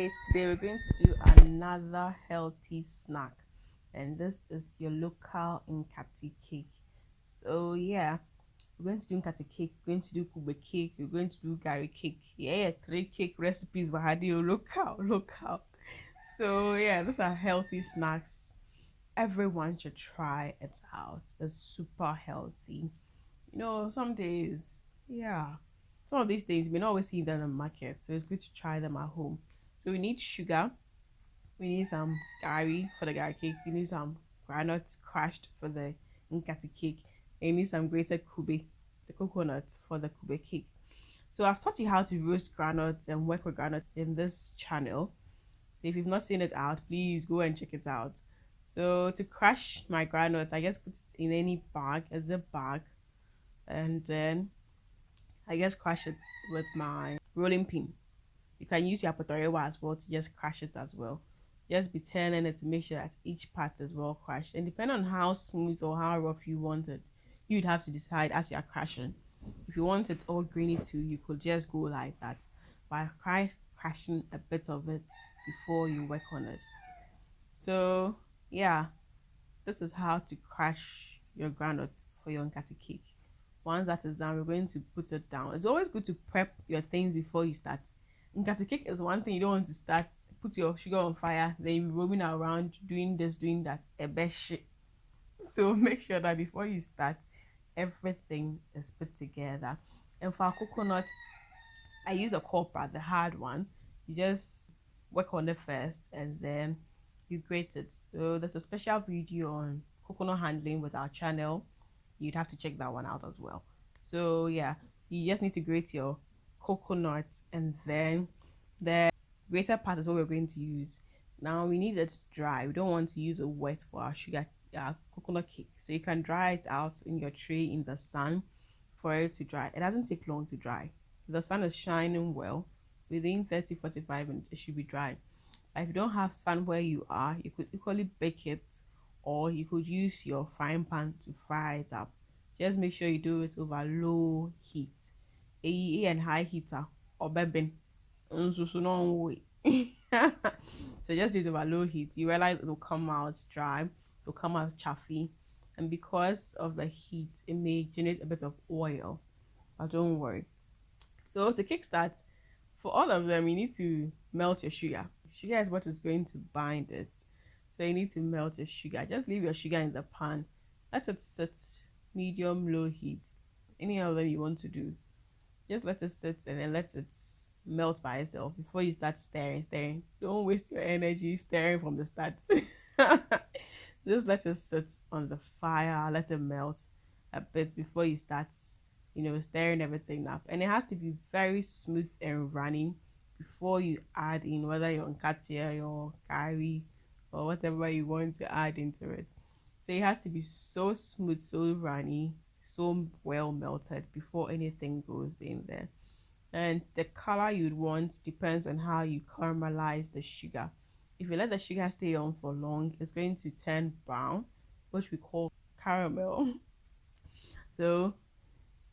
Hi, today we're going to do another healthy snack, and this is your local Nkate cake. So yeah, we're going to do Nkate cake, we're going to do Kube cake, we're going to do Gari cake. Yeah, three cake recipes for Hadio local. So yeah, these are healthy snacks. Everyone should try it out. It's super healthy. Some days, yeah, some of these things you may not always see them in the market, so it's good to try them at home. So we need sugar, we need some gari for the gari cake, we need some groundnuts crushed for the nkati cake, and you need some grated kube, the coconut for the kube cake. So I've taught you how to roast groundnuts and work with groundnuts in this channel. So if you've not seen it out, please go and check it out. So to crush my groundnuts, I just put it in any bag, a zip bag, and then I just crush it with my rolling pin. You can use your potorewa as well to just crush it as well. Just be turning it to make sure that each part is well crushed. And depending on how smooth or how rough you want it, you'd have to decide as you are crushing. If you want it all grainy too, you could just go like that. By crushing a bit of it before you work on it. So yeah, this is how to crush your groundnut for your nkati cake. Once that is done, we're going to put it down. It's always good to prep your things before you start. Nkati cake is one thing you don't want to start. Put your sugar on fire, then you're roaming around doing this, doing that. A best shit. So make sure that before you start, everything is put together. And for our coconut, I use a copper, the hard one. You just work on it first and then you grate it. So there's a special video on coconut handling with our channel. You'd have to check that one out as well. So yeah, you just need to grate your coconut, and then the grated part is what we're going to use. Now we need it dry. We don't want to use it wet for our sugar coconut cake. So you can dry it out in your tray in the sun for it to dry. It doesn't take long to dry. If the sun is shining well, within 30-45 minutes it should be dry. But if you don't have sun where you are, you could equally bake it, or you could use your frying pan to fry it up. Just make sure you do it over low heat. A and high heater or bebin. So just do it over low heat. You realize it will come out dry, it will come out chaffy, and because of the heat, it may generate a bit of oil. But don't worry. So to kickstart, for all of them, you need to melt your sugar. Sugar is what is going to bind it. So you need to melt your sugar. Just leave your sugar in the pan. Let it sit medium low heat. Any of them you want to do. Just let it sit and then let it melt by itself before you start stirring. Don't waste your energy stirring from the start. Just let it sit on the fire, let it melt a bit before you start, stirring everything up. And it has to be very smooth and running before you add in whether you're Nkate, your Gari, or whatever you want to add into it. So it has to be so smooth, so runny, so well melted before anything goes in there. And the color you'd want depends on how you caramelize the sugar. If you let the sugar stay on for long, it's going to turn brown, which we call caramel. So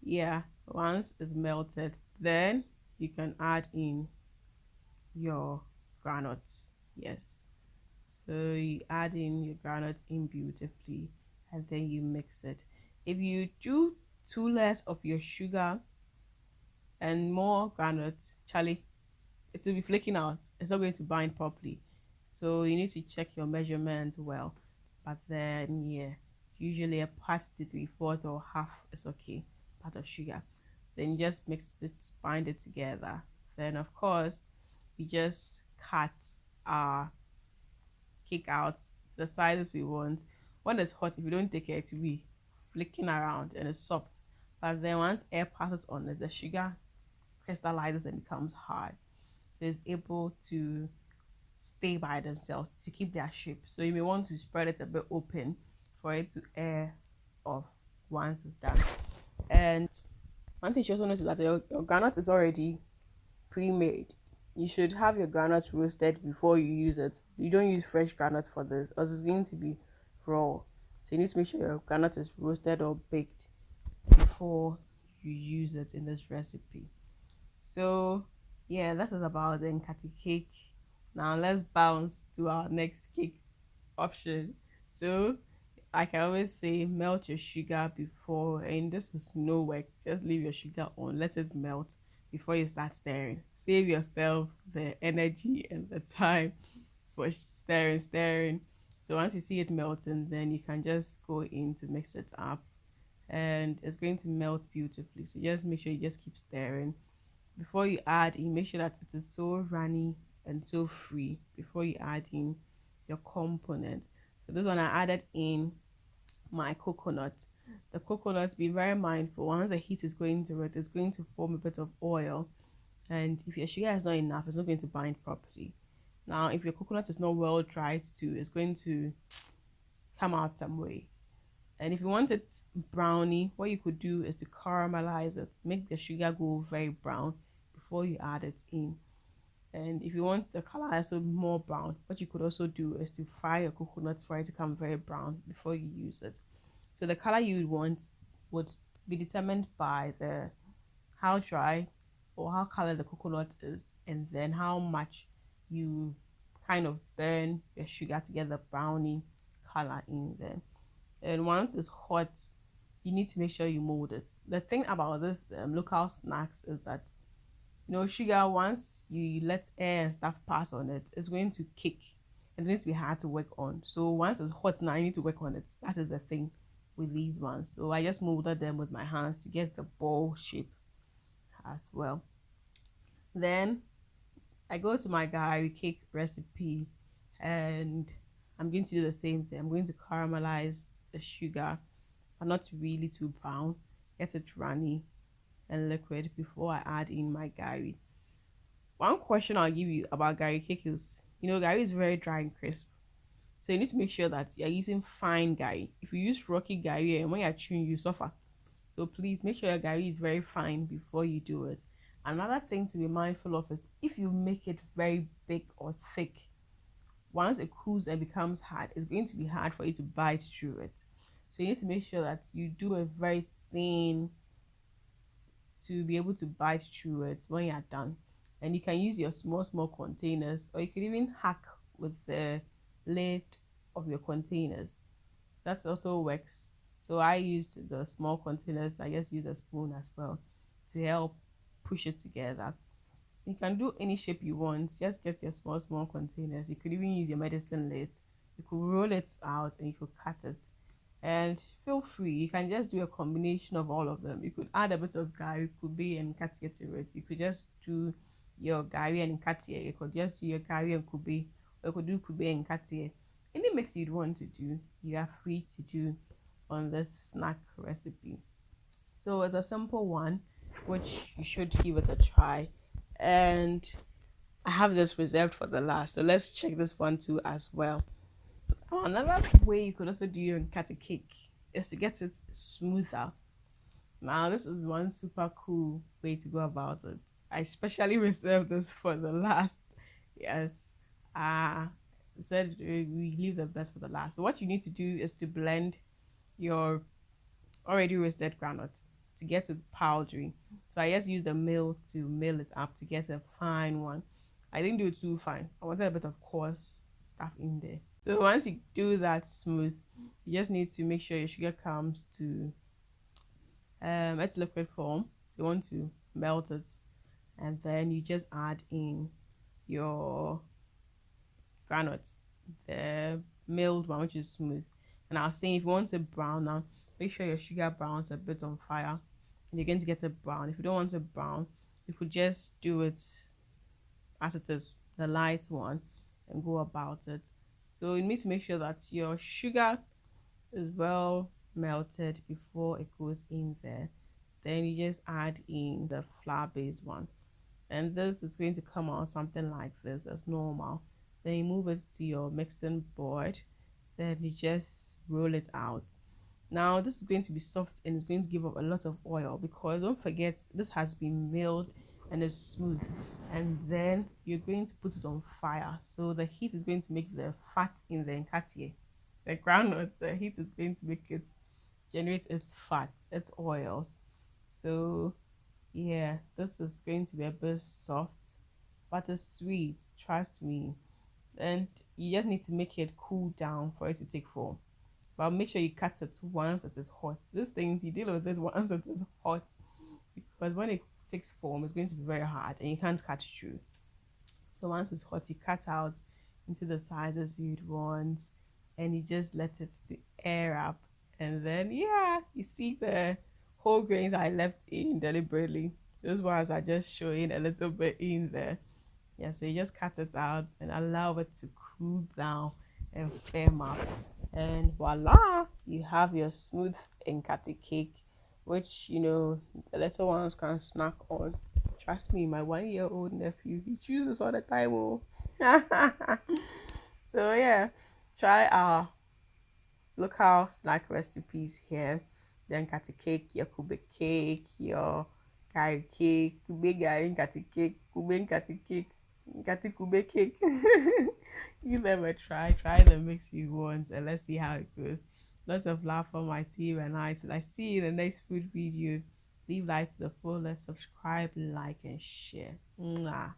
yeah, once it's melted, then you can add in your granules. Yes, so you add in your granules in beautifully, and then you mix it. If you do too less of your sugar and more granules, Charlie, it will be flaking out. It's not going to bind properly. So you need to check your measurements well. But then yeah, usually a part to 3/4 or half is okay, part of sugar. Then you just mix it, bind it together. Then of course we just cut our cake out to the sizes we want. When it's hot, if you don't take care, it will be flicking around and it's soft. But then once air passes on it, the sugar crystallizes and becomes hard. So it's able to stay by themselves to keep their shape. So you may want to spread it a bit open for it to air off once it's done. And one thing you also notice that your granite is already pre-made. You should have your granite roasted before you use it. You don't use fresh granite for this, or it's going to be raw. So you need to make sure your granite is roasted or baked before you use it in this recipe. So yeah, that is about the Nkate cake Now let's bounce to our next cake option. So like I always say, melt your sugar before, and this is no work. Just leave your sugar on, let it melt before you start stirring. Save yourself the energy and the time for stirring. So once you see it melting, then you can just go in to mix it up, and it's going to melt beautifully. So just make sure you just keep stirring. Before you add in, make sure that it is so runny and so free before you add in your component. So this one I added in my coconut. The coconut, be very mindful, once the heat is going to it, it's going to form a bit of oil, and if your sugar is not enough, it's not going to bind properly. Now if your coconut is not well dried too, it's going to come out some way. And if you want it brownie, what you could do is to caramelize it, make the sugar go very brown before you add it in. And if you want the color also more brown, what you could also do is to fry your coconut for it to come very brown before you use it. So the color you would want would be determined by the how dry or how colored the coconut is, and then how much you kind of burn your sugar to get the brownie color in there. And once it's hot, you need to make sure you mold it. The thing about this local snacks is that, you know, sugar, once you let air and stuff pass on it, it's going to kick and it needs to be hard to work on. So once it's hot now, I need to work on it. That is the thing with these ones. So I just molded them with my hands to get the ball shape as well. Then I go to my Gari cake recipe, and I'm going to do the same thing. I'm going to caramelize the sugar, but not really too brown. Get it runny and liquid before I add in my Gari. One question I'll give you about Gari cake is, you know, Gari is very dry and crisp. So you need to make sure that you're using fine Gari. If you use rocky Gari and when you're chewing, you suffer. So please make sure your Gari is very fine before you do it. Another thing to be mindful of is if you make it very big or thick, once it cools and becomes hard, it's going to be hard for you to bite through it. So you need to make sure that you do a very thin to be able to bite through it when you're done. And you can use your small containers, or you could even hack with the lid of your containers. That also works. So I used the small containers. I just use a spoon as well to help push it together. You can do any shape you want. Just get your small containers. You could even use your medicine lid. You could roll it out and you could cut it. And feel free, you can just do a combination of all of them. You could add a bit of Gari, Kube, and Nkate to it. You could just do your Gari and Nkate. You could just do your Gari and Kube, or you could do Kube and Nkate. Any mix you'd want to do, you are free to do on this snack recipe. So it's a simple one, which you should give it a try. And I have this reserved for the last, so let's check this one too as well. Another way you could also do your Nkate cake is to get it smoother. Now this is one super cool way to go about it. I especially reserved this for the last. Yes, said we leave the best for the last. So what you need to do is to blend your already roasted groundnut to get it powdery. So I just used the mill to mill it up to get a fine one. I didn't do it too fine. I wanted a bit of coarse stuff in there. So once you do that smooth, you just need to make sure your sugar comes to its liquid form. So you want to melt it, and then you just add in your groundnut, the milled one, which is smooth. And I was saying, if you want it brown now, make sure your sugar browns a bit on fire, and you're going to get it brown. If you don't want it brown, you could just do it as it is, the light one, and go about it. So you need to make sure that your sugar is well melted before it goes in there. Then you just add in the flour based one, and this is going to come out something like this as normal. Then you move it to your mixing board, then you just roll it out. Now this is going to be soft and it's going to give up a lot of oil, because don't forget this has been milled and it's smooth. And then you're going to put it on fire, so the heat is going to make the fat in the Nkate, the groundnut, the heat is going to make it generate its fat, its oils. So yeah, this is going to be a bit soft, but it's sweet, trust me. and you just need to make it cool down for it to take form. But make sure you cut it once it is hot. These things you deal with it once it is hot, because when it takes form, it's going to be very hard and you can't cut through. So once it's hot, you cut out into the sizes you'd want, and you just let it to air up. And then yeah, you see the whole grains I left in deliberately. Those ones are just showing a little bit in there. Yeah, so you just cut it out and allow it to cool down and firm up. And voila, you have your smooth Nkate cake, which the little ones can snack on. Trust me, my 1 year old nephew, he chooses all the time. Oh. So yeah, try our local snack recipes here. Then Nkate cake, your Kube cake, your Gari cake, Kube Gari Nkate cake, Kube Nkate cake, Nkate Kube cake. Give them a try. Try the mix you want, and let's see how it goes. Lots of love for my team and I. Till I see you in the next food video. Leave life to the fullest. Subscribe, like, and share. Mwah.